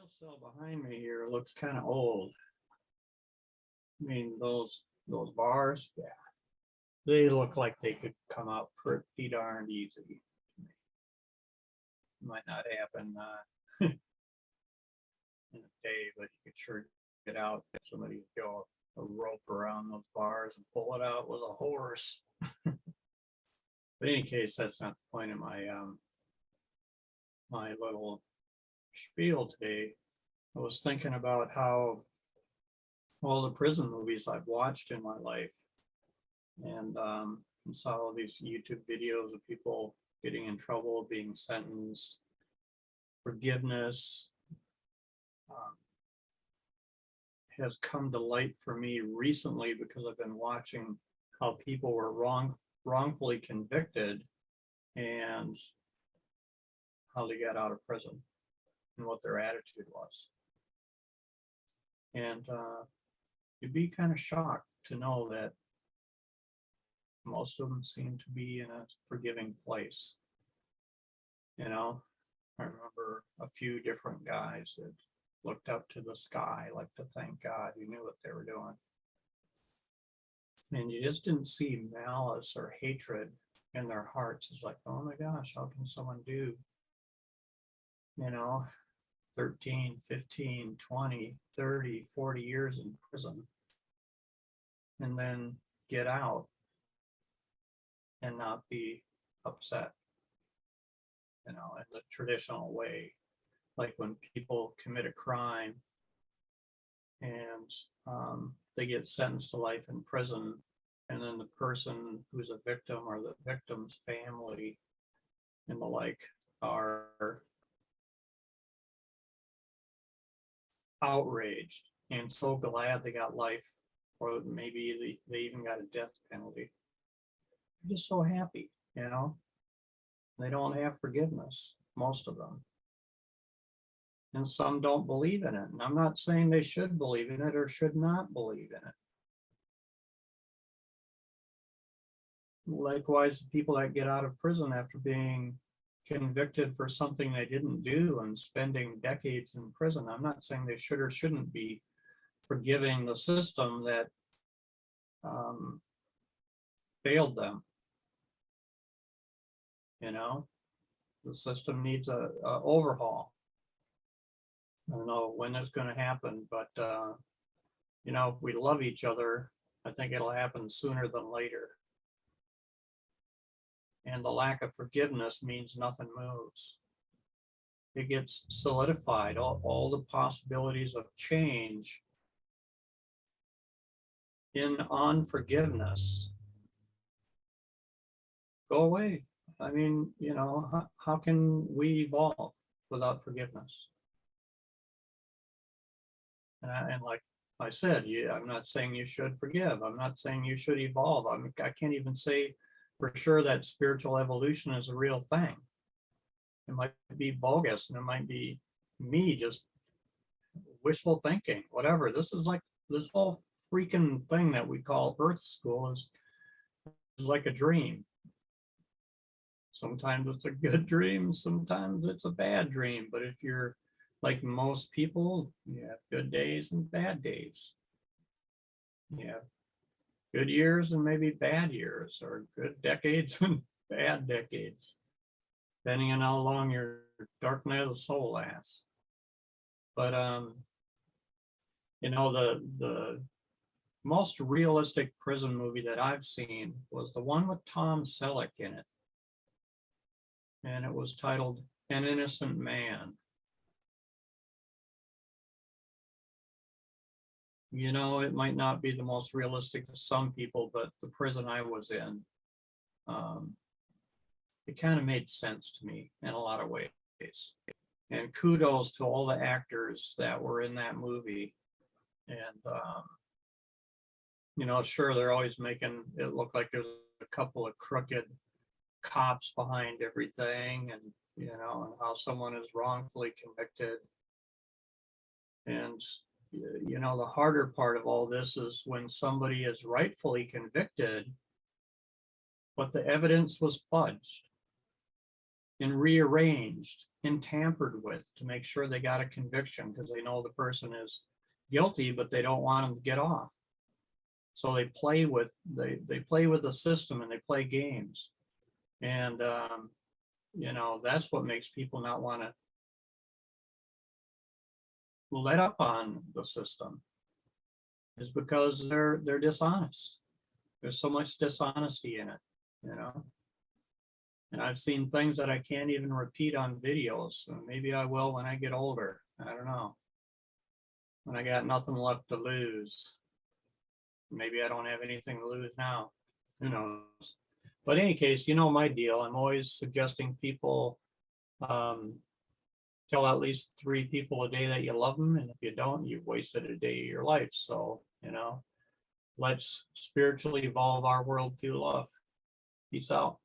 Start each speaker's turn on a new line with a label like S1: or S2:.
S1: jail cell behind me here looks kind of old. I mean, those bars, yeah, they look like they could come out pretty darn easy. Might not happen in a day, but you could sure get out. If somebody go a rope around those bars and pull it out with a horse. But in any case, that's not the point of my little spiel today. I was thinking about how all the prison movies I've watched in my life, and saw all these YouTube videos of people getting in trouble, being sentenced, forgiveness, has come to light for me recently because I've been watching how people were wrongfully convicted and how they got out of prison and what their attitude was. And you'd be kind of shocked to know that most of them seem to be in a forgiving place. You know, I remember a few different guys that looked up to the sky, like to thank God, who knew what they were doing. And you just didn't see malice or hatred in their hearts. It's like, oh my gosh, how can someone do, 13, 15, 20, 30, 40 years in prison and then get out and not be upset, in the traditional way. Like when people commit a crime and they get sentenced to life in prison, and then the person who's a victim or the victim's family and the like are outraged and so glad they got life, or maybe they even got a death penalty. They're just so happy, They don't have forgiveness, most of them. And some don't believe in it. And I'm not saying they should believe in it or should not believe in it. Likewise, people that get out of prison after being convicted for something they didn't do and spending decades in prison, I'm not saying they should or shouldn't be forgiving the system that failed them. The system needs a overhaul. I don't know when it's going to happen, but if we love each other, I think it'll happen sooner than later. And the lack of forgiveness means nothing moves. It gets solidified. All the possibilities of change in unforgiveness go away. I mean, how can we evolve without forgiveness? And like I said, I'm not saying you should forgive. I'm not saying you should evolve. I can't even say for sure that spiritual evolution is a real thing. It might be bogus, and it might be me just wishful thinking, whatever. This is like this whole freaking thing that we call Earth School is like a dream. Sometimes it's a good dream, sometimes it's a bad dream. But if you're like most people, you have good days and bad days. You have good years and maybe bad years, or good decades and bad decades, depending on how long your dark night of the soul lasts. But the most realistic prison movie that I've seen was the one with Tom Selleck in it. And it was titled An Innocent Man. It might not be the most realistic to some people, but the prison I was in, it kind of made sense to me in a lot of ways. And kudos to all the actors that were in that movie. And, sure, they're always making it look like there's a couple of crooked cops behind everything, and, and how someone is wrongfully convicted. And the harder part of all this is when somebody is rightfully convicted, but the evidence was fudged. and rearranged and tampered with to make sure they got a conviction because they know the person is guilty, but they don't want them to get off. So they play with the system and they play games. And that's what makes people not want to let up on the system, is because they're dishonest. There's so much dishonesty in it, and I've seen things that I can't even repeat on videos. So maybe I will when I get older. I don't know. When I got nothing left to lose. Maybe I don't have anything to lose now. Who knows? But in any case, my deal. I'm always suggesting people tell at least 3 people a day that you love them. And if you don't, you've wasted a day of your life. So, let's spiritually evolve our world through love. Peace out.